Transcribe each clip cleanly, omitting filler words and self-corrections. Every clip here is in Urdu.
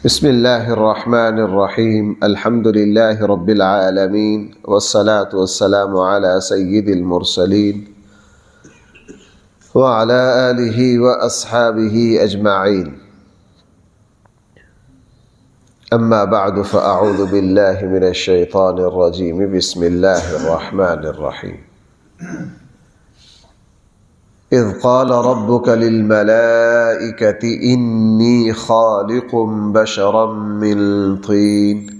بسم اللہ الرحمن الرحیم الحمد للہ رب العالمین والصلاة والسلام علی سید المرسلین وعلی آلہ واصحابہ اجمعین اما بعد فاعوذ باللہ من الشیطان الرجیم بسم اللہ الرحمن الرحیم اذ قال ربك للملائكة إني خالق بشرا من طين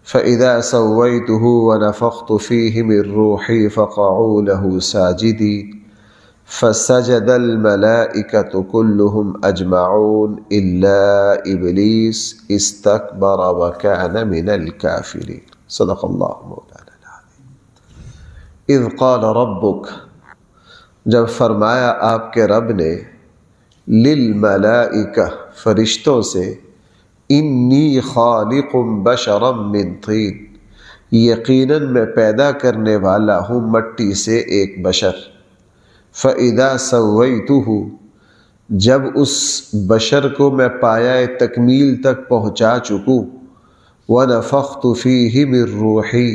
فإذا سويته ونفخت فيه من روحي فقعوا له ساجدين فسجد الملائكة كلهم أجمعون إلا إبليس استكبر وكان من الكافرين صدق الله مولانا العظيم اذ قال ربك جب فرمایا آپ کے رب نے للملائکہ فرشتوں سے انی خالق بشرا من طین یقیناً میں پیدا کرنے والا ہوں مٹی سے ایک بشر فاذا سویتہ جب اس بشر کو میں پایہ تکمیل تک پہنچا چکوں ونفخت فیہ من روحی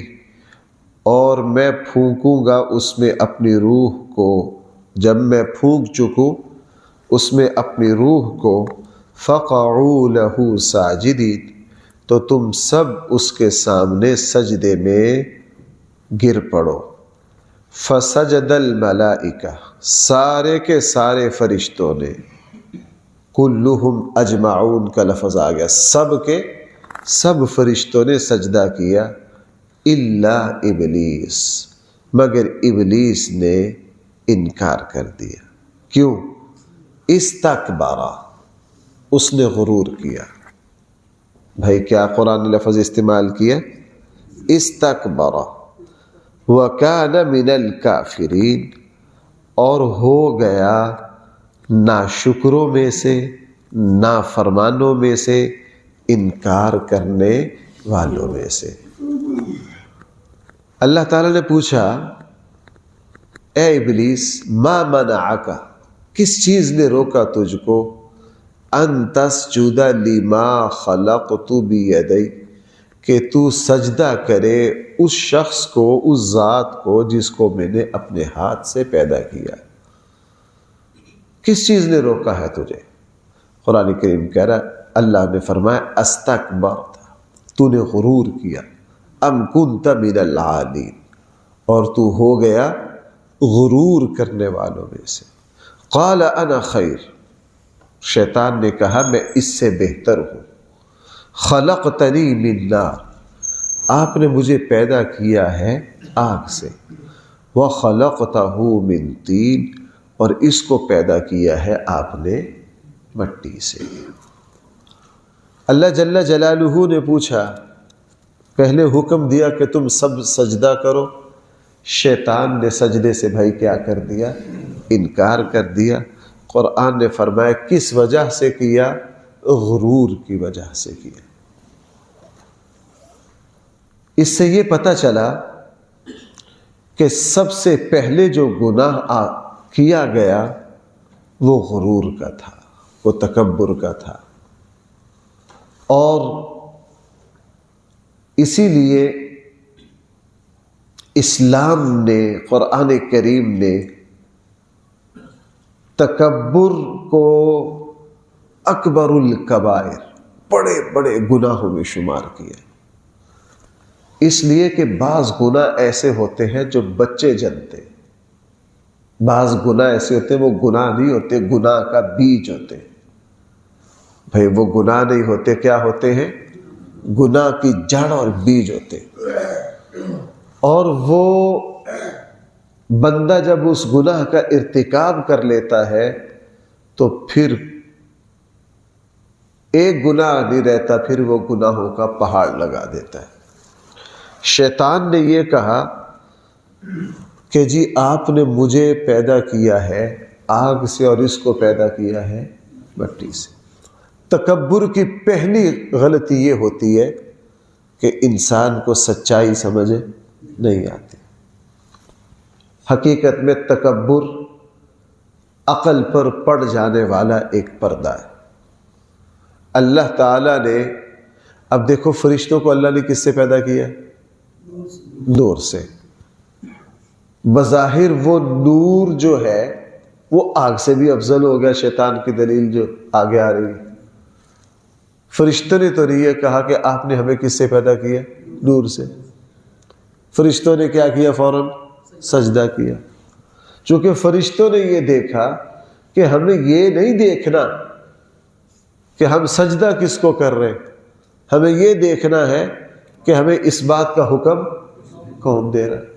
اور میں پھونکوں گا اس میں اپنی روح کو جب میں پھونک چکوں اس میں اپنی روح کو فقعوا لہ ساجدین تو تم سب اس کے سامنے سجدے میں گر پڑو فسجد الملائکہ سارے کے سارے فرشتوں نے کلہم اجمعون کا لفظ آ گیا سب کے سب فرشتوں نے سجدہ کیا الا ابلیس مگر ابلیس نے انکار کر دیا کیوں استکبر اس نے غرور کیا بھائی کیا قرآن نے لفظ استعمال کیا استکبر وکان من الکافرین اور ہو گیا ناشکروں میں سے نافرمانوں میں سے انکار کرنے والوں میں سے اللہ تعالیٰ نے پوچھا اے ابلیس ما منعک کس چیز نے روکا تجھ کو ان تسجد لما خلقت بیدی کہ تو سجدہ کرے اس شخص کو اس ذات کو جس کو میں نے اپنے ہاتھ سے پیدا کیا کس چیز نے روکا ہے تجھے قرآن کریم کہہ رہا اللہ نے فرمایا استکبرت تو نے غرور کیا ام کنت من العالین اور تو ہو گیا غرور کرنے والوں میں سے قال انا خیر شیطان نے کہا میں اس سے بہتر ہوں خلقتنی من نار آپ نے مجھے پیدا کیا ہے آگ سے وخلقتہ من طین اور اس کو پیدا کیا ہے آپ نے مٹی سے اللہ جل جلالہ نے پوچھا پہلے حکم دیا کہ تم سب سجدہ کرو شیطان نے سجدے سے بھائی کیا کر دیا انکار کر دیا قرآن نے فرمایا کس وجہ سے کیا غرور کی وجہ سے کیا اس سے یہ پتہ چلا کہ سب سے پہلے جو گناہ کیا گیا وہ غرور کا تھا وہ تکبر کا تھا اور اسی لیے اسلام نے قرآن کریم نے تکبر کو اکبر الکبائر بڑے بڑے گناہوں میں شمار کیا اس لیے کہ بعض گناہ ایسے ہوتے ہیں جو بچے جنتے بعض گناہ ایسے ہوتے ہیں وہ گناہ نہیں ہوتے گناہ کا بیج ہوتے بھائی وہ گناہ نہیں ہوتے کیا ہوتے ہیں گناہ کی جڑ اور بیج ہوتے اور وہ بندہ جب اس گناہ کا ارتکاب کر لیتا ہے تو پھر ایک گناہ نہیں رہتا پھر وہ گناہوں کا پہاڑ لگا دیتا ہے شیطان نے یہ کہا کہ جی آپ نے مجھے پیدا کیا ہے آگ سے اور اس کو پیدا کیا ہے مٹی سے تکبر کی پہلی غلطی یہ ہوتی ہے کہ انسان کو سچائی سمجھ نہیں آتی حقیقت میں تکبر عقل پر پڑ جانے والا ایک پردہ ہے اللہ تعالیٰ نے، اب دیکھو فرشتوں کو اللہ نے کس سے پیدا کیا؟ نور سے۔ بظاہر وہ نور جو ہے وہ آگ سے بھی افضل ہو گیا، شیطان کی دلیل جو آگے آ رہی ہے۔ فرشتوں نے تو نہیں یہ کہا کہ آپ نے ہمیں کس سے پیدا کیا؟ نور سے۔ فرشتوں نے کیا کیا؟ فوراً سجدہ کیا۔ چونکہ فرشتوں نے یہ دیکھا کہ ہمیں یہ نہیں دیکھنا کہ ہم سجدہ کس کو کر رہے ہیں، ہمیں یہ دیکھنا ہے کہ ہمیں اس بات کا حکم کون دے رہا ہے۔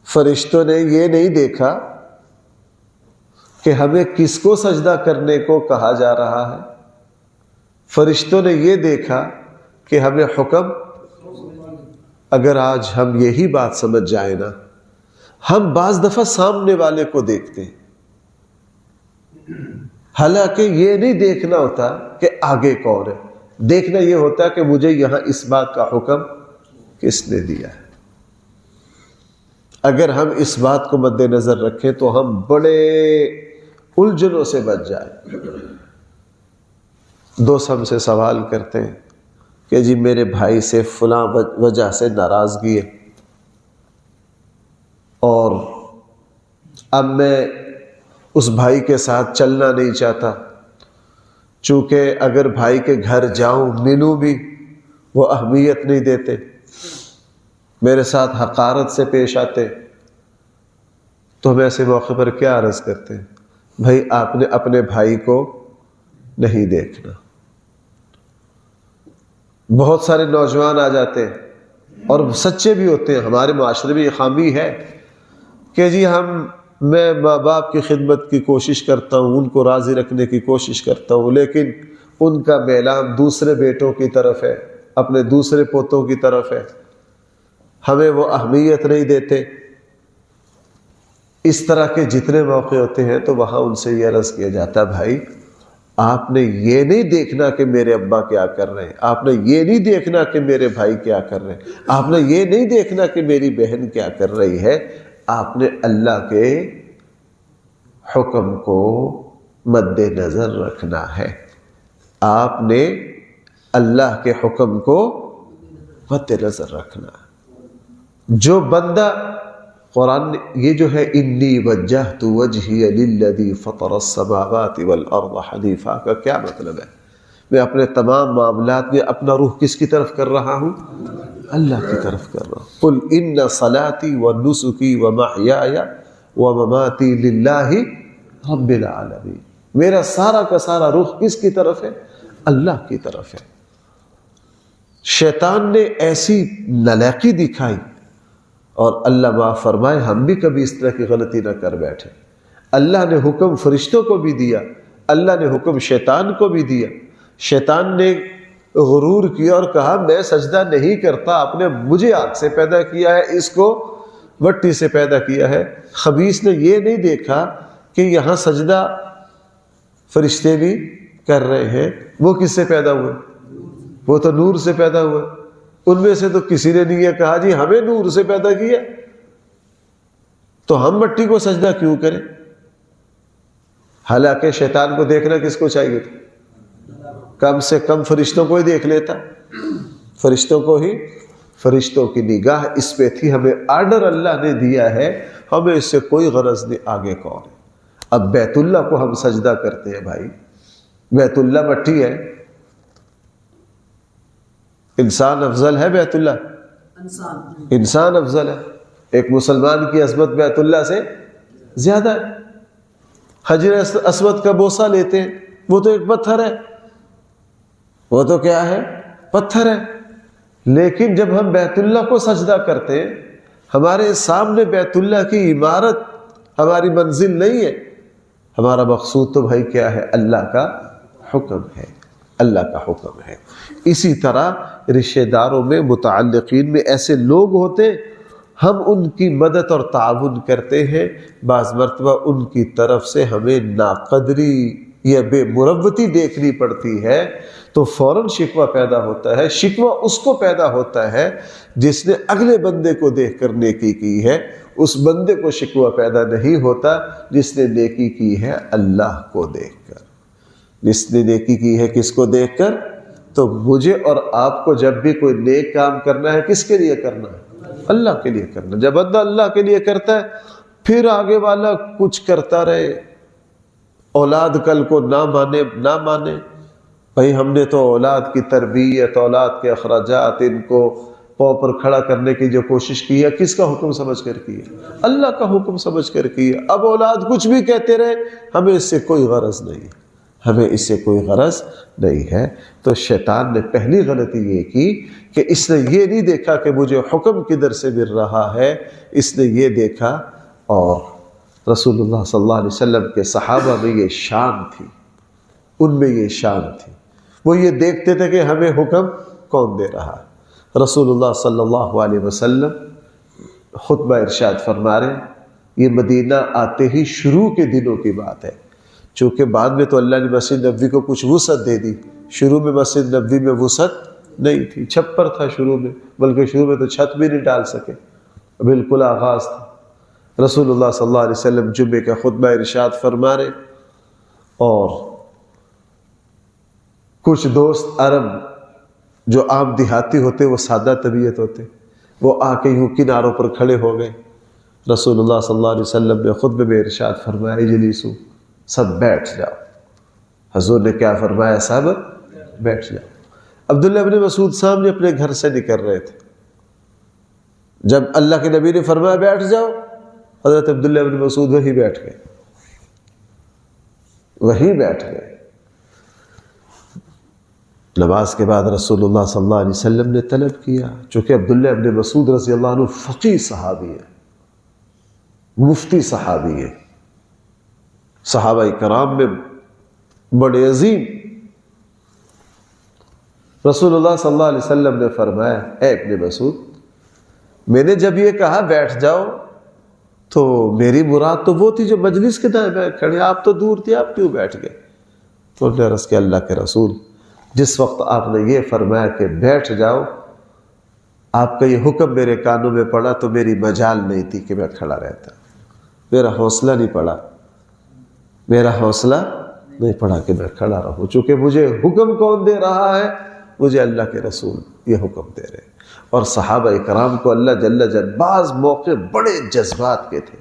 فرشتوں نے یہ نہیں دیکھا کہ ہمیں کس کو سجدہ کرنے کو کہا جا رہا ہے، فرشتوں نے یہ دیکھا کہ ہمیں حکم، اگر آج ہم یہی بات سمجھ جائیں نا، ہم بعض دفعہ سامنے والے کو دیکھتے ہیں، حالانکہ یہ نہیں دیکھنا ہوتا کہ آگے کون ہے، دیکھنا یہ ہوتا ہے کہ مجھے یہاں اس بات کا حکم کس نے دیا ہے۔ اگر ہم اس بات کو مد نظر رکھیں تو ہم بڑے الجھنوں سے بچ جائیں۔ دوست ہم سے سوال کرتے ہیں کہ جی میرے بھائی سے فلاں وجہ سے ناراضگی ہے، اور اب میں اس بھائی کے ساتھ چلنا نہیں چاہتا، چونکہ اگر بھائی کے گھر جاؤں ملوں بھی وہ اہمیت نہیں دیتے، میرے ساتھ حقارت سے پیش آتے، تو ہم ایسے موقع پر کیا عرض کرتے ہیں؟ بھائی آپ نے اپنے بھائی کو نہیں دیکھنا۔ بہت سارے نوجوان آ جاتے ہیں اور سچے بھی ہوتے ہیں، ہمارے معاشرے میں یہ خامی ہے کہ جی میں ماں باپ کی خدمت کی کوشش کرتا ہوں، ان کو راضی رکھنے کی کوشش کرتا ہوں، لیکن ان کا میلان دوسرے بیٹوں کی طرف ہے، اپنے دوسرے پوتوں کی طرف ہے، ہمیں وہ اہمیت نہیں دیتے۔ اس طرح کے جتنے موقع ہوتے ہیں تو وہاں ان سے یہ عرض کیا جاتا ہے، بھائی آپ نے یہ نہیں دیکھنا کہ میرے ابا کیا کر رہے ہیں، آپ نے یہ نہیں دیکھنا کہ میرے بھائی کیا کر رہے ہیں، آپ نے یہ نہیں دیکھنا کہ میری بہن کیا کر رہی ہے، آپ نے اللہ کے حکم کو مد نظر رکھنا ہے، آپ نے اللہ کے حکم کو مد نظر رکھنا ہے۔ جو بندہ قرآن یہ جو ہے انی وجہت وجہی للذی فطر السماوات والارض حنیفا کا کیا مطلب ہے؟ میں اپنے تمام معاملات میں اپنا روح کس کی طرف کر رہا ہوں؟ اللہ کی طرف کر رہا ہوں۔ قل ان صلاتی ونسکی ومحیای ومماتی للہ رب العالمین، میرا سارا کا سارا رخ کس کی طرف ہے؟ اللہ کی طرف ہے۔ شیطان نے ایسی نالاکی دکھائی، اور اللہ معاف فرمائے ہم بھی کبھی اس طرح کی غلطی نہ کر بیٹھے۔ اللہ نے حکم فرشتوں کو بھی دیا، اللہ نے حکم شیطان کو بھی دیا۔ شیطان نے غرور کیا اور کہا میں سجدہ نہیں کرتا، آپ نے مجھے آگ سے پیدا کیا ہے، اس کو مٹی سے پیدا کیا ہے۔ خبیث نے یہ نہیں دیکھا کہ یہاں سجدہ فرشتے بھی کر رہے ہیں، وہ کس سے پیدا ہوئے؟ وہ تو نور سے پیدا ہوئے۔ ان میں سے تو کسی نے نہیں یہ کہا جی ہمیں نور سے پیدا کیا تو ہم مٹی کو سجدہ کیوں کریں؟ حالانکہ شیطان کو دیکھنا کس کو چاہیے تھا؟ کم سے کم فرشتوں کو ہی دیکھ لیتا، فرشتوں کو ہی، فرشتوں کی نگاہ اس پہ تھی، ہمیں آرڈر اللہ نے دیا ہے، ہمیں اس سے کوئی غرض نہیں آگے کون ہے۔ اب بیت اللہ کو ہم سجدہ کرتے ہیں، بھائی بیت اللہ مٹی ہے، انسان افضل ہے بیت اللہ؟ انسان افضل ہے۔ ایک مسلمان کی عظمت بیت اللہ سے زیادہ ہے۔ حجر اسود کا بوسہ لیتے ہیں، وہ تو ایک پتھر ہے، وہ تو کیا ہے؟ پتھر ہے۔ لیکن جب ہم بیت اللہ کو سجدہ کرتے ہیں، ہمارے سامنے بیت اللہ کی عمارت ہماری منزل نہیں ہے، ہمارا مقصود تو بھائی کیا ہے؟ اللہ کا حکم ہے، اللہ کا حکم ہے۔ اسی طرح رشتہ داروں میں، متعلقین میں ایسے لوگ ہوتے ہیں، ہم ان کی مدد اور تعاون کرتے ہیں، بعض مرتبہ ان کی طرف سے ہمیں ناقدری یا بے مروتی دیکھنی پڑتی ہے تو فوراً شکوہ پیدا ہوتا ہے۔ شکوہ اس کو پیدا ہوتا ہے جس نے اگلے بندے کو دیکھ کر نیکی کی ہے، اس بندے کو شکوہ پیدا نہیں ہوتا جس نے نیکی کی ہے اللہ کو دیکھ کر. جس نے نیکی کی ہے کس کو دیکھ کر؟ تو مجھے اور آپ کو جب بھی کوئی نیک کام کرنا ہے کس کے لیے کرنا ہے؟ اللہ کے لیے کرنا. جب بندہ اللہ کے لیے کرتا ہے پھر آگے والا کچھ کرتا رہے، اولاد کل کو نہ مانے. بھائی ہم نے تو اولاد کی تربیت، اولاد کے اخراجات، ان کو پاؤں پر کھڑا کرنے کی جو کوشش کی ہے کس کا حکم سمجھ کر کی ہے؟ اللہ کا حکم سمجھ کر کی ہے. اب اولاد کچھ بھی کہتے رہے، ہمیں اس سے کوئی غرض نہیں ہے، ہمیں اس سے کوئی غرض نہیں ہے. تو شیطان نے پہلی غلطی یہ کی کہ اس نے یہ نہیں دیکھا کہ مجھے حکم کدھر سے مل رہا ہے، اس نے یہ دیکھا. اور رسول اللہ صلی اللہ علیہ وسلم کے صحابہ میں یہ شان تھی، ان میں یہ شان تھی، وہ یہ دیکھتے تھے کہ ہمیں حکم کون دے رہا ہے. رسول اللہ صلی اللہ علیہ وسلم خطبہ ارشاد فرما رہے ہیں، یہ مدینہ آتے ہی شروع کے دنوں کی بات ہے، چونکہ بعد میں تو اللہ نے مسجد نبوی کو کچھ وسعت دے دی. شروع میں مسجد نبوی میں وسعت نہیں تھی، چھپر تھا شروع میں، بلکہ شروع میں تو چھت بھی نہیں ڈال سکے، بالکل آغاز تھا. رسول اللہ صلی اللہ علیہ وسلم جمعے کا خطبہ ارشاد فرما رہے، اور کچھ دوست عرب جو عام دیہاتی ہوتے، وہ سادہ طبیعت ہوتے، وہ آ کے یوں کناروں پر کھڑے ہو گئے. رسول اللہ صلی اللہ علیہ وسلم نے خطبے میں ارشاد فرمایا، اجلسوا، سب بیٹھ جاؤ. حضور نے کیا فرمایا؟ سب بیٹھ جاؤ. عبداللہ بن مسعود سامنے اپنے گھر سے نکل رہے تھے، جب اللہ کے نبی نے فرمایا بیٹھ جاؤ، حضرت عبداللہ بن مسعود وہی بیٹھ گئے. نماز کے بعد رسول اللہ صلی اللہ علیہ وسلم نے طلب کیا، چونکہ عبداللہ بن مسعود رضی اللہ عنہ فقیہ صحابی ہے، مفتی صحابی ہے، صحابہ کرام میں بڑے عظیم. رسول اللہ صلی اللہ علیہ وسلم نے فرمایا، اے ابن مسعود، میں نے جب یہ کہا بیٹھ جاؤ تو میری مراد تو وہ تھی جو مجلس کے دائیں بائیں کھڑے، آپ تو دور تھے، آپ کیوں بیٹھ گئے؟ تو انہوں نے عرض کیا، اللہ کے رسول، جس وقت آپ نے یہ فرمایا کہ بیٹھ جاؤ، آپ کا یہ حکم میرے کانوں میں پڑا تو میری مجال نہیں تھی کہ میں کھڑا رہتا، میرا حوصلہ نہیں پڑا کہ میں کھڑا رہوں. چونکہ مجھے حکم کون دے رہا ہے؟ مجھے اللہ کے رسول یہ حکم دے رہے ہیں. اور صحابہ کرام کو اللہ جل جلالہ بعض موقع بڑے جذبات کے تھے،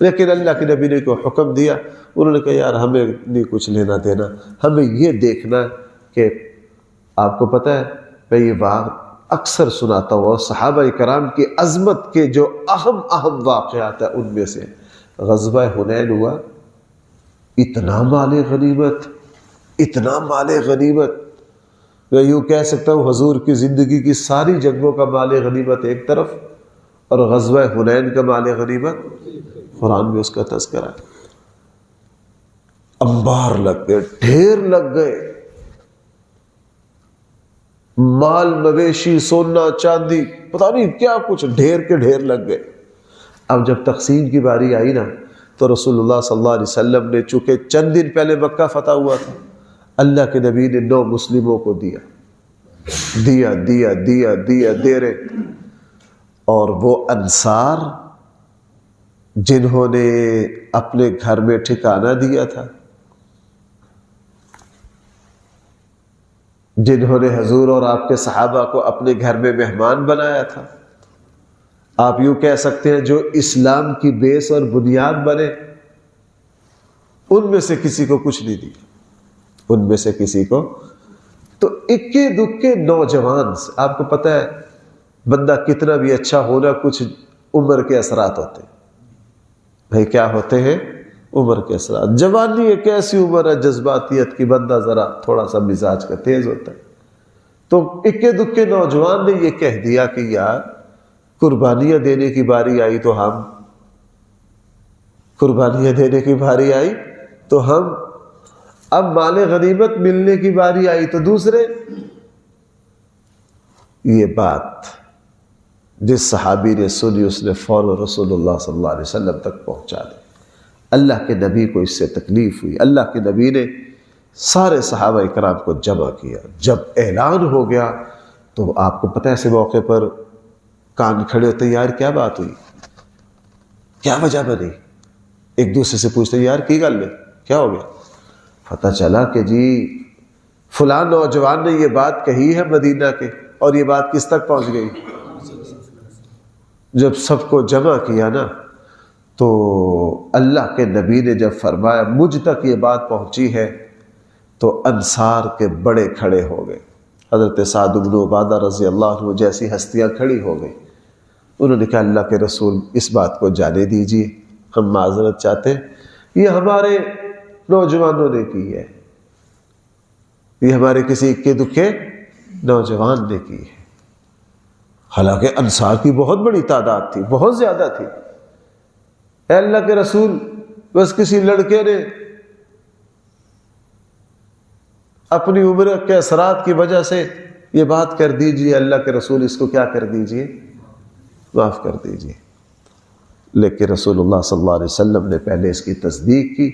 لیکن اللہ کے نبی نے کو حکم دیا، انہوں نے کہا یار ہمیں نہیں کچھ لینا دینا، ہمیں یہ دیکھنا کہ آپ کو پتہ ہے میں یہ بات اکثر سناتا ہوں، اور صحابہ کرام کی عظمت کے جو اہم واقعات ہیں ان میں سے غزوہ حنین ہوا. اتنا مال غنیمت، میں یوں کہہ سکتا ہوں حضور کی زندگی کی ساری جنگوں کا مال غنیمت ایک طرف، اور غزوہ حنین کا مال غنیمت قرآن میں اس کا تذکرہ ہے. انبار لگ گئے، ڈھیر لگ گئے، مال مویشی، سونا چاندی، پتہ نہیں کیا کچھ ڈھیر کے ڈھیر لگ گئے. اب جب تقسیم کی باری آئی نا، تو رسول اللہ صلی اللہ علیہ وسلم نے، چونکہ چند دن پہلے مکہ فتح ہوا تھا، اللہ کے نبی نے 9 مسلموں کو دیا دے رہے. اور وہ انصار جنہوں نے اپنے گھر میں ٹھکانہ دیا تھا، جنہوں نے حضور اور آپ کے صحابہ کو اپنے گھر میں مہمان بنایا تھا، آپ یوں کہہ سکتے ہیں جو اسلام کی بیس اور بنیاد بنے، ان میں سے کسی کو کچھ نہیں دیا، ان میں سے کسی کو. تو اکے دکے نوجوان، آپ کو پتہ ہے بندہ کتنا بھی اچھا ہونا، کچھ عمر کے اثرات ہوتے ہیں. بھائی کیا ہوتے ہیں؟ عمر کے اثرات. جوانی ایک ایسی عمر ہے جذباتیت کی، بندہ ذرا تھوڑا سا مزاج کا تیز ہوتا ہے. تو اکے دکے نوجوان نے یہ کہہ دیا کہ یار قربانیاں دینے کی باری آئی تو ہم اب مال غنیمت ملنے کی باری آئی تو دوسرے. یہ بات جس صحابی نے سنی اس نے فوراً رسول اللہ صلی اللہ علیہ وسلم تک پہنچا دی. اللہ کے نبی کو اس سے تکلیف ہوئی. اللہ کے نبی نے سارے صحابہ کرام کو جمع کیا. جب اعلان ہو گیا تو آپ کو پتہ ہے ایسے موقع پر کان کھڑے ہوتے، یار کیا بات ہوئی؟ کیا وجہ بنی؟ ایک دوسرے سے پوچھتے یار کی گل ہے، کیا ہو گیا؟ پتہ چلا کہ جی فلاں نوجوان نے یہ بات کہی ہے مدینہ کے، اور یہ بات کس تک پہنچ گئی؟ جب سب کو جمع کیا نا تو اللہ کے نبی نے جب فرمایا مجھ تک یہ بات پہنچی ہے، تو انصار کے بڑے کھڑے ہو گئے. حضرت سعد بن عبادہ رضی اللہ عنہ جیسی ہستیاں کھڑی ہو گئی. انہوں نے کہا اللہ کے رسول اس بات کو جانے دیجیے، ہم معذرت چاہتے ہیں، یہ ہمارے نوجوانوں نے کی ہے، یہ ہمارے کسی اکے دکے نوجوان نے کی ہے. حالانکہ انصار کی بہت بڑی تعداد تھی، بہت زیادہ تھی. اے اللہ کے رسول بس کسی لڑکے نے اپنی عمر کے اثرات کی وجہ سے یہ بات کر دیجیے، اللہ کے رسول اس کو کیا کر دیجیے، معاف کر دیجیے. لیکن رسول اللہ صلی اللہ علیہ وسلم نے پہلے اس کی تصدیق کی،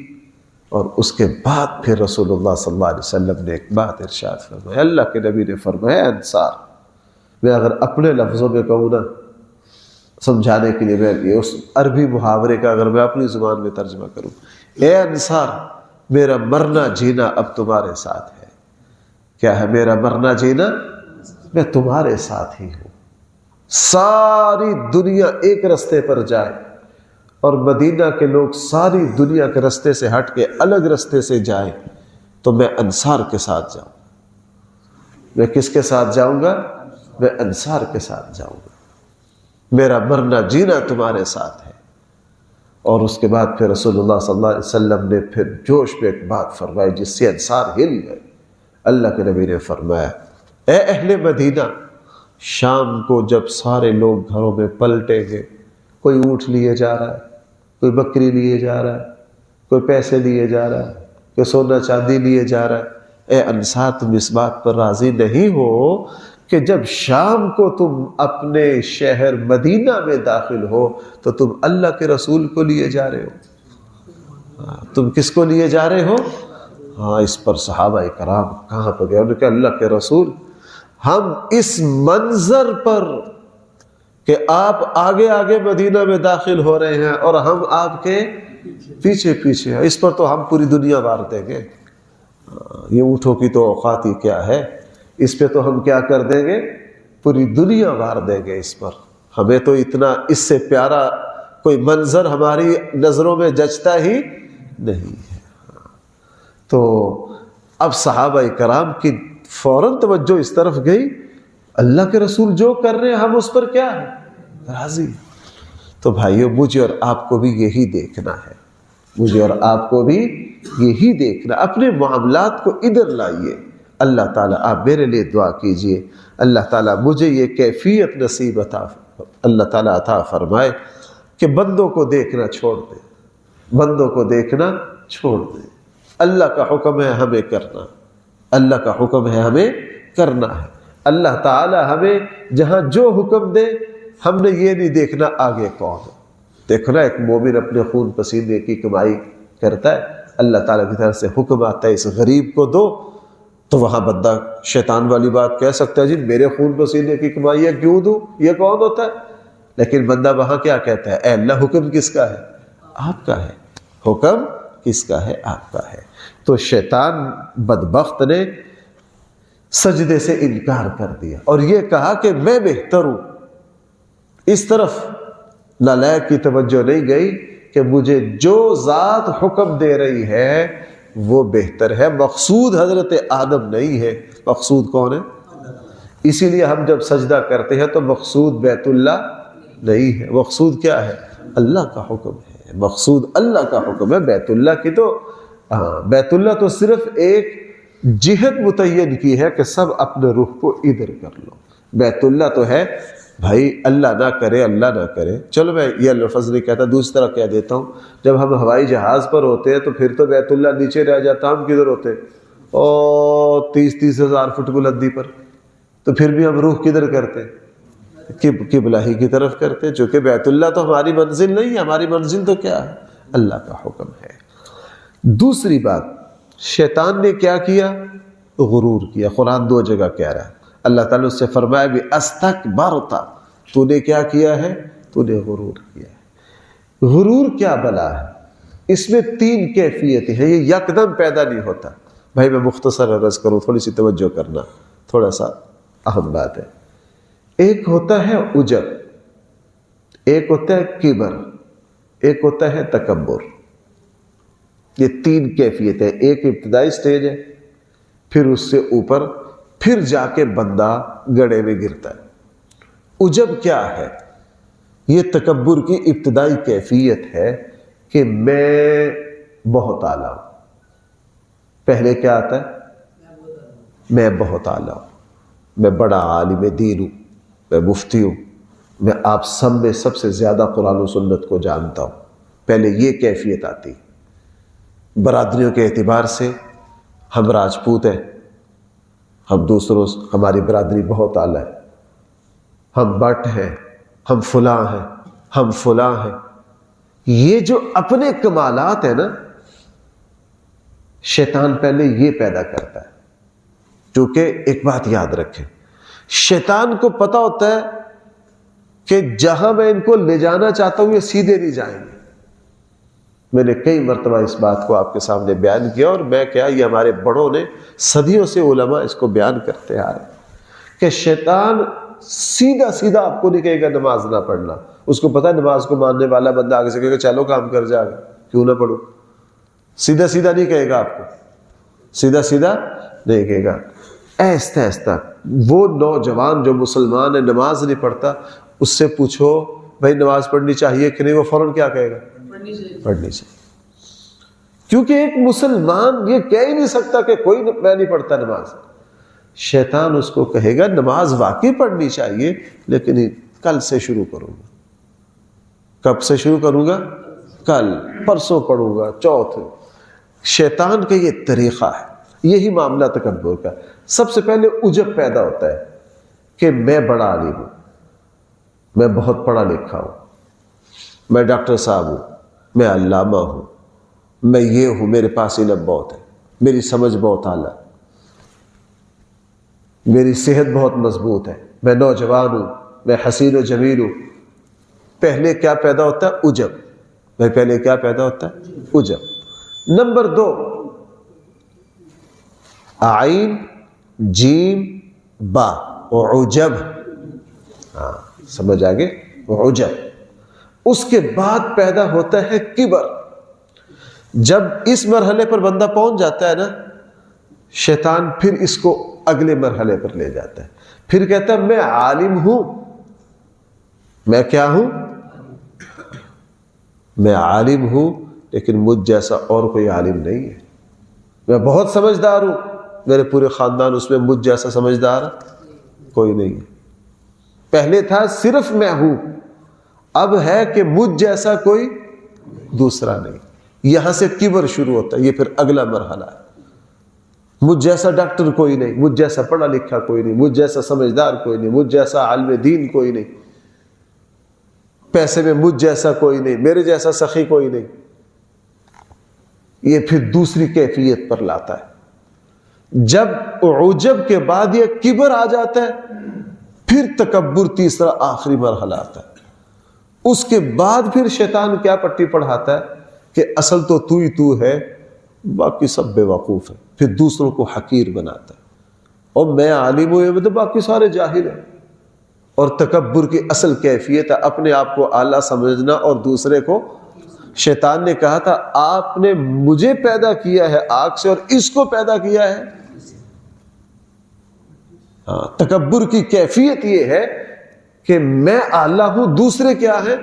اور اس کے بعد پھر رسول اللہ صلی اللہ علیہ وسلم نے ایک بات ارشاد فرمایا. اللہ کے نبی نے فرمایا انصار، میں اگر اپنے لفظوں میں کہوں نا سمجھانے کے لیے، میں اس عربی محاورے کا اگر میں اپنی زبان میں ترجمہ کروں، اے انصار میرا مرنا جینا اب تمہارے ساتھ ہے. کیا ہے میرا مرنا جینا؟ میں تمہارے ساتھ ہی ہوں. ساری دنیا ایک رستے پر جائے اور مدینہ کے لوگ ساری دنیا کے رستے سے ہٹ کے الگ رستے سے جائیں تو میں انصار کے ساتھ جاؤں. میں کس کے ساتھ جاؤں گا؟ میں انصار کے ساتھ جاؤں گا. میرا مرنا جینا تمہارے ساتھ ہے. اور اس کے بعد پھر رسول اللہ صلی اللہ علیہ وسلم نے پھر جوش میں ایک بات فرمائی جس سے انصار ہل گئے. اللہ کے نبی نے فرمایا اے اہل مدینہ، شام کو جب سارے لوگ گھروں میں پلٹیں گے، کوئی اونٹ لیے جا رہا ہے، کوئی بکری لیے جا رہا ہے، کوئی پیسے لیے جا رہا ہے، کوئی سونا چاندی لیے جا رہا ہے، اے انصار تم اس بات پر راضی نہیں ہو کہ جب شام کو تم اپنے شہر مدینہ میں داخل ہو تو تم اللہ کے رسول کو لیے جا رہے ہو؟ تم کس کو لیے جا رہے ہو؟ ہاں، اس پر صحابہ کرام کہاں پہ گئے؟ انہوں نے کہا اللہ کے رسول، ہم اس منظر پر کہ آپ آگے آگے مدینہ میں داخل ہو رہے ہیں اور ہم آپ کے پیچھے پیچھے ہیں، اس پر تو ہم پوری دنیا وار دیں گے. یہ اونٹوں کی تو اوقات ہی کیا ہے، اس پہ تو ہم کیا کر دیں گے، پوری دنیا وار دیں گے اس پر. ہمیں تو اتنا اس سے پیارا کوئی منظر ہماری نظروں میں جچتا ہی نہیں ہے. تو اب صحابہ کرام کی فوراً توجہ اس طرف گئی، اللہ کے رسول جو کر رہے ہیں ہم اس پر کیا ہے، راضی. تو بھائیو مجھے اور آپ کو بھی یہی دیکھنا ہے، مجھے اور آپ کو بھی یہی دیکھنا. اپنے معاملات کو ادھر لائیے. اللہ تعالیٰ آپ میرے لیے دعا کیجئے، اللہ تعالیٰ مجھے یہ کیفیت نصیب اللہ تعالیٰ عطا فرمائے کہ بندوں کو دیکھنا چھوڑ دیں، بندوں کو دیکھنا چھوڑ دیں. اللہ کا حکم ہے ہمیں کرنا، اللہ کا حکم ہے ہمیں کرنا ہے. اللہ تعالیٰ ہمیں جہاں جو حکم دے ہم نے یہ نہیں دیکھنا آگے کون ہے. دیکھنا ایک مومن اپنے خون پسینے کی کمائی کرتا ہے، اللہ تعالیٰ کی طرف سے حکم آتا ہے اس غریب کو دو، تو وہاں بندہ شیطان والی بات کہہ سکتا ہے جی میرے خون پسینے کی کمائی ہے کیوں دوں، یہ کون ہوتا ہے؟ لیکن بندہ وہاں کیا کہتا ہے، اے اللہ حکم کس کا ہے؟ آپ کا ہے. حکم کس کا ہے؟ آپ کا ہے. تو شیطان بدبخت نے سجدے سے انکار کر دیا اور یہ کہا کہ میں بہتر ہوں. اس طرف نالائق کی توجہ نہیں گئی کہ مجھے جو ذات حکم دے رہی ہے وہ بہتر ہے. مقصود حضرت آدم نہیں ہے، مقصود کون ہے؟ اسی لیے ہم جب سجدہ کرتے ہیں تو مقصود بیت اللہ نہیں ہے، مقصود کیا ہے؟ اللہ کا حکم ہے. مقصود اللہ کا حکم ہے. بیت اللہ کی تو بیت اللہ تو صرف ایک جہت متعین کی ہے کہ سب اپنے روح کو ادھر کر لو. بیت اللہ تو ہے بھائی اللہ نہ کرے، اللہ نہ کرے. چلو میں یہ لفظ نہیں کہتا، دوسری طرح کہہ دیتا ہوں. جب ہم ہوائی جہاز پر ہوتے ہیں تو پھر تو بیت اللہ نیچے رہ جاتا، ہم کدھر ہوتے؟ 30 ہزار فٹ بلندی پر. تو پھر بھی ہم روح کدھر کرتے؟ قبلہ ہی کی طرف کرتے، چونکہ بیت اللہ تو ہماری منزل نہیں ہے. ہماری منزل تو کیا ہے؟ اللہ کا حکم ہے. دوسری بات، شیطان نے کیا کیا؟ غرور کیا. قرآن 2 جگہ کہہ رہا ہے. اللہ تعالیٰ اس سے فرمایا بھی استکبرت، تو نے کیا کیا ہے؟ تو نے غرور کیا ہے. غرور کیا بلا ہے؟ اس میں 3 کیفیتیں ہیں، یہ یکدم پیدا نہیں ہوتا۔ بھائی میں مختصر عرض کروں، تھوڑی سی توجہ کرنا، تھوڑا سا اہم بات ہے۔ ایک ہوتا ہے عجب، ایک ہوتا ہے کبر، ایک ہوتا ہے تکبر۔ یہ 3 کیفیتیں، ایک ابتدائی سٹیج ہے، پھر اس سے اوپر، پھر جا کے بندہ گڑھے میں گرتا ہے۔ عجب کیا ہے؟ یہ تکبر کی ابتدائی کیفیت ہے کہ میں بہت اعلیٰ ہوں۔ پہلے کیا آتا ہے؟ میں بہت اعلیٰ ہوں، میں بڑا عالم دین ہوں، میں مفتی ہوں، میں آپ سب میں سب سے زیادہ قرآن و سنت کو جانتا ہوں۔ پہلے یہ کیفیت آتی۔ برادریوں کے اعتبار سے ہم راجپوت ہیں، ہم دوسروں سے، ہماری برادری بہت اعلیٰ ہے، ہم بٹ ہیں، ہم فلاں ہیں، ہم فلاں ہیں۔ یہ جو اپنے کمالات ہیں نا، شیطان پہلے یہ پیدا کرتا ہے۔ کیونکہ ایک بات یاد رکھیں، شیطان کو پتا ہوتا ہے کہ جہاں میں ان کو لے جانا چاہتا ہوں یہ سیدھے نہیں جائیں گے۔ میں نے کئی مرتبہ اس بات کو آپ کے سامنے بیان کیا، اور میں کیا، یہ ہمارے بڑوں نے صدیوں سے علماء اس کو بیان کرتے آ رہے کہ شیطان سیدھا سیدھا آپ کو نہیں کہے گا نماز نہ پڑھنا۔ اس کو پتا ہے نماز کو ماننے والا بندہ آگے سے کہے گا چلو کام کر جائے گا، کیوں نہ پڑھو۔ سیدھا سیدھا نہیں کہے گا آپ کو، سیدھا سیدھا نہیں کہے گا۔ ایستا ایستا وہ نوجوان جو مسلمان ہے نماز نہیں پڑھتا، اس سے پوچھو بھائی نماز پڑھنی چاہیے کہ نہیں، وہ فوراً کیا کہے گا؟ پڑھنی چاہیے۔ کیونکہ ایک مسلمان یہ کہہ ہی نہیں سکتا کہ کوئی میں نہیں پڑھتا نماز۔ شیطان اس کو کہے گا نماز واقعی پڑھنی چاہیے، لیکن کل سے شروع کروں گا۔ کب سے شروع کروں گا؟ کل، پرسوں پڑھوں گا، چوتھ۔ شیطان کا یہ طریقہ ہے۔ یہی معاملہ تکبر کا۔ سب سے پہلے عجب پیدا ہوتا ہے کہ میں بڑا عالم ہوں، میں بہت پڑھا لکھا ہوں، میں ڈاکٹر صاحب ہوں، میں علامہ ہوں، میں یہ ہوں، میرے پاس علم بہت ہے، میری سمجھ بہت اعلیٰ ہے، میری صحت بہت مضبوط ہے، میں نوجوان ہوں، میں حسین و جمیل ہوں۔ پہلے کیا پیدا ہوتا ہے؟ عجب۔ بھائی پہلے کیا پیدا ہوتا ہے؟ عجب۔ نمبر 2، عین جیم با، عجب۔ ہاں سمجھ آگے؟ عجب۔ اس کے بعد پیدا ہوتا ہے کبر۔ جب اس مرحلے پر بندہ پہنچ جاتا ہے نا، شیطان پھر اس کو اگلے مرحلے پر لے جاتا ہے۔ پھر کہتا ہے میں عالم ہوں، میں کیا ہوں؟ میں عالم ہوں، لیکن مجھ جیسا اور کوئی عالم نہیں ہے۔ میں بہت سمجھدار ہوں، میرے پورے خاندان اس میں مجھ جیسا سمجھدار کوئی نہیں ہے۔ پہلے تھا صرف میں ہوں، اب ہے کہ مجھ جیسا کوئی دوسرا نہیں۔ یہاں سے کبر شروع ہوتا ہے، یہ پھر اگلا مرحلہ ہے۔ مجھ جیسا ڈاکٹر کوئی نہیں، مجھ جیسا پڑھا لکھا کوئی نہیں، مجھ جیسا سمجھدار کوئی نہیں، مجھ جیسا عالم دین کوئی نہیں، پیسے میں مجھ جیسا کوئی نہیں، میرے جیسا سخی کوئی نہیں۔ یہ پھر دوسری کیفیت پر لاتا ہے۔ جب عجب کے بعد یہ کبر آ جاتا ہے، پھر تکبر تیسرا آخری مرحلہ آتا ہے۔ اس کے بعد پھر شیطان کیا پٹی پڑھاتا ہے کہ اصل تو ہی تو ہے، باقی سب بے وقوف ہے۔ پھر دوسروں کو حقیر بناتا ہے، اور میں عالم ہوں تو باقی سارے جاہل ہیں۔ اور تکبر کی اصل کیفیت ہے اپنے آپ کو اعلیٰ سمجھنا اور دوسرے کو۔ شیطان نے کہا تھا آپ نے مجھے پیدا کیا ہے آگ سے اور اس کو پیدا کیا ہے۔ تکبر کی کیفیت یہ ہے کہ میں اعلیٰ ہوں، دوسرے کیا ہیں۔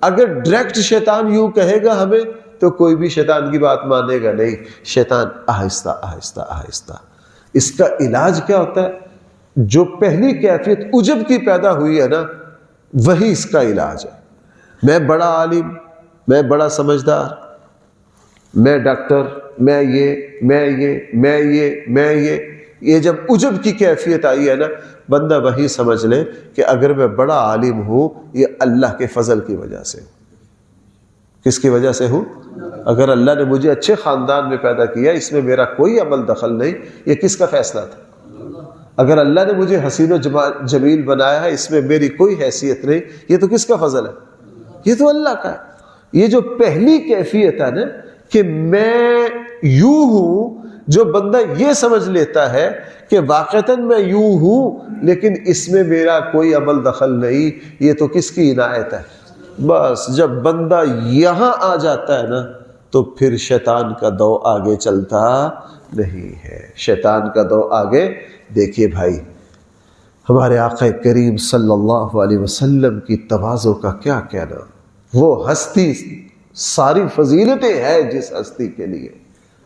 اگر ڈائریکٹ شیطان یوں کہے گا ہمیں تو کوئی بھی شیطان کی بات مانے گا نہیں۔ شیطان آہستہ آہستہ آہستہ۔ اس کا علاج کیا ہوتا ہے؟ جو پہلی کیفیت عجب کی پیدا ہوئی ہے نا، وہی اس کا علاج ہے۔ میں بڑا عالم، میں بڑا سمجھدار، میں ڈاکٹر، میں یہ جب عجب کی کیفیت آئی ہے نا، بندہ وہی سمجھ لے کہ اگر میں بڑا عالم ہوں یہ اللہ کے فضل کی وجہ سے۔ کس کی وجہ سے ہوں؟ اگر اللہ نے مجھے اچھے خاندان میں پیدا کیا، اس میں میرا کوئی عمل دخل نہیں، یہ کس کا فیصلہ تھا؟ اگر اللہ نے مجھے حسین و جمیل بنایا ہے، اس میں میری کوئی حیثیت نہیں، یہ تو کس کا فضل ہے؟ یہ تو اللہ کا ہے۔ یہ جو پہلی کیفیت ہے نا کہ میں یوں ہوں، جو بندہ یہ سمجھ لیتا ہے کہ واقعتاً میں یوں ہوں لیکن اس میں میرا کوئی عمل دخل نہیں، یہ تو کس کی عنایت ہے؟ بس جب بندہ یہاں آ جاتا ہے نا تو پھر شیطان کا دو آگے چلتا نہیں ہے، شیطان کا دو آگے۔ دیکھیے بھائی، ہمارے آقا کریم صلی اللہ علیہ وسلم کی تواضع کا کیا کہنا، وہ ہستی ساری فضیلتیں ہے جس ہستی کے لیے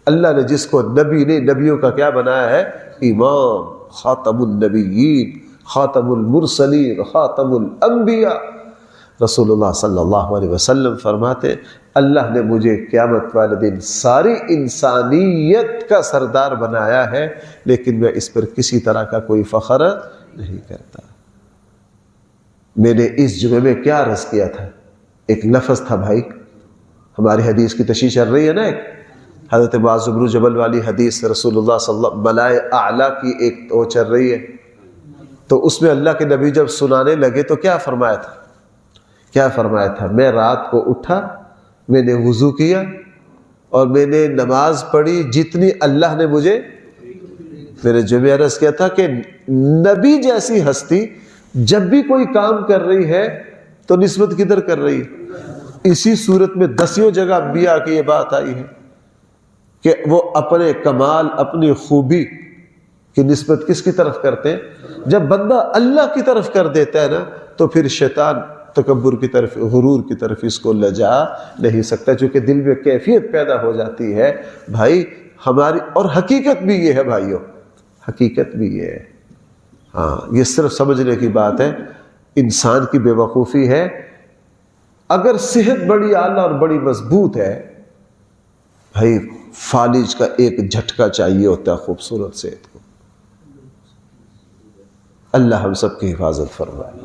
اللہ نے جس کو نبی نے نبیوں کا کیا بنایا ہے، امام، خاتم النبیین، خاتم المرسلین، خاتم الانبیاء۔ رسول اللہ صلی اللہ علیہ وسلم فرماتے اللہ نے مجھے قیامت والے دن ساری انسانیت کا سردار بنایا ہے، لیکن میں اس پر کسی طرح کا کوئی فخر نہیں کرتا۔ میں نے اس جمعے میں کیا عرض کیا تھا، ایک لفظ تھا بھائی، ہماری حدیث کی تشریح چل رہی ہے نا، ایک حضرت معاذ بن جبل والی حدیث، رسول اللہ صلی اللہ علیہ وسلم ملائے اعلیٰ کی ایک وہ چل رہی ہے، تو اس میں اللہ کے نبی جب سنانے لگے تو کیا فرمایا تھا، کیا فرمایا تھا؟ میں رات کو اٹھا، میں نے وضو کیا اور میں نے نماز پڑھی جتنی اللہ نے مجھے، میں نے جو بھی عرض کیا تھا کہ نبی جیسی ہستی جب بھی کوئی کام کر رہی ہے تو نسبت کدھر کر رہی ہے؟ اسی صورت میں 10 جگہ انبیاء کی یہ بات آئی ہے کہ وہ اپنے کمال، اپنی خوبی کی نسبت کس کی طرف کرتے ہیں؟ جب بندہ اللہ کی طرف کر دیتا ہے نا تو پھر شیطان تکبر کی طرف، غرور کی طرف اس کو لجا نہیں سکتا، چونکہ دل میں کیفیت پیدا ہو جاتی ہے بھائی ہماری۔ اور حقیقت بھی یہ ہے بھائیوں، حقیقت بھی یہ ہے، ہاں یہ صرف سمجھنے کی بات ہے، انسان کی بے وقوفی ہے۔ اگر صحت بڑی اعلیٰ اور بڑی مضبوط ہے بھائی، فالج کا ایک جھٹکا چاہیے ہوتا ہے خوبصورت صحت کو۔ اللہ ہم سب کی حفاظت فرمائے۔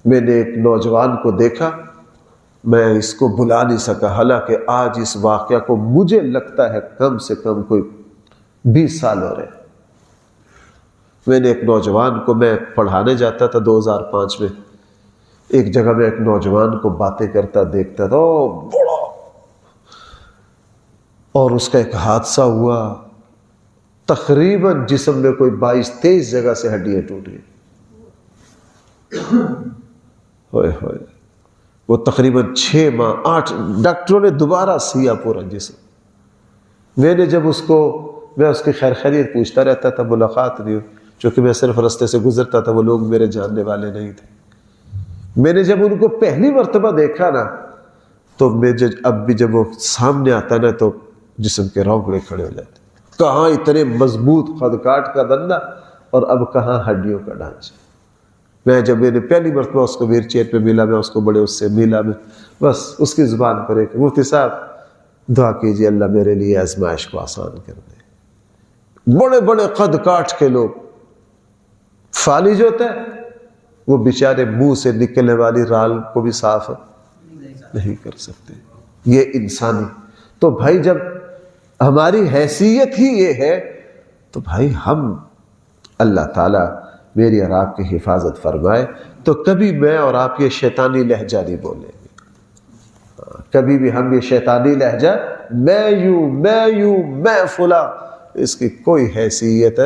میں نے ایک نوجوان کو دیکھا، میں اس کو بلا نہیں سکا، حالانکہ آج اس واقعہ کو مجھے لگتا ہے کم سے کم کوئی 20 سال ہو رہے۔ میں نے ایک نوجوان کو، میں پڑھانے جاتا تھا 2005 میں، ایک جگہ میں ایک نوجوان کو باتیں کرتا دیکھتا تھا، بڑا، اور اس کا ایک حادثہ ہوا، تقریباً جسم میں کوئی 22-23 جگہ سے ہڈیاں ٹوٹ گئی، ہوئے ہوئے، وہ تقریباً 6 ماہ 8 ڈاکٹروں نے دوبارہ سیا پورا جسم۔ میں نے جب اس کو، میں اس کی خیر خیریت پوچھتا رہتا تھا، ملاقات نہیں ہوئی، چونکہ میں صرف رستے سے گزرتا تھا، وہ لوگ میرے جاننے والے نہیں تھے۔ میں نے جب ان کو پہلی مرتبہ دیکھا نا تو میں اب بھی جب وہ سامنے آتا نا تو جسم کے رونگڑے کھڑے ہو جاتے، کہاں اتنے مضبوط خد کاٹ کا بندہ اور اب کہاں ہڈیوں کا ڈھانچہ۔ میں نے پہلی مرتبہ اس کو ویل چیئر پہ ملا، میں اس کو بڑے اس سے ملا، میں بس اس کی زبان پر ایک مفتی صاحب دعا کیجیے اللہ میرے لیے آزمائش کو آسان کر دے۔ بڑے بڑے قد کاٹ کے لوگ، فالج ہوتا ہے وہ بیچارے منہ سے نکلنے والی رال کو بھی صاف نہیں کر سکتے، یہ انسانی۔ تو بھائی جب ہماری حیثیت ہی یہ ہے تو بھائی ہم، اللہ تعالیٰ میری اور آپ کی حفاظت فرمائے، تو کبھی میں اور آپ یہ شیطانی لہجہ نہیں بولیں گے، کبھی بھی ہم یہ شیطانی لہجہ میں یوں میں فلاں، اس کی کوئی حیثیت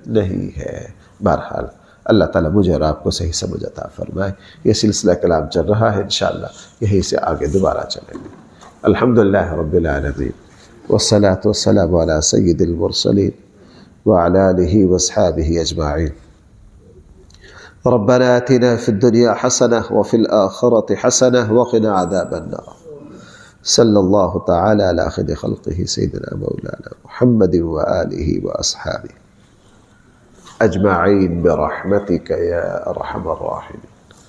نہیں ہے۔ بہرحال اللہ تعالیٰ مجھے اور آپ کو صحیح سمجھ عطا فرمائے۔ یہ سلسلہ کلام چل رہا ہے، انشاءاللہ یہیں سے آگے دوبارہ چلیں گے۔ الحمدللہ رب العالمین، والصلاة والسلام علی سید المرسلین وعلی آلہ واصحابہ اجمعین۔ ربنا آتنا في الدنيا حسنة وفي الآخرة حسنة وقنا عذاب النار۔ صلی اللہ تعالی علی خیر خلقہ سیدنا مولانا محمد وآلہ وأصحابہ اجمعین برحمتک یا ارحم الراحمین۔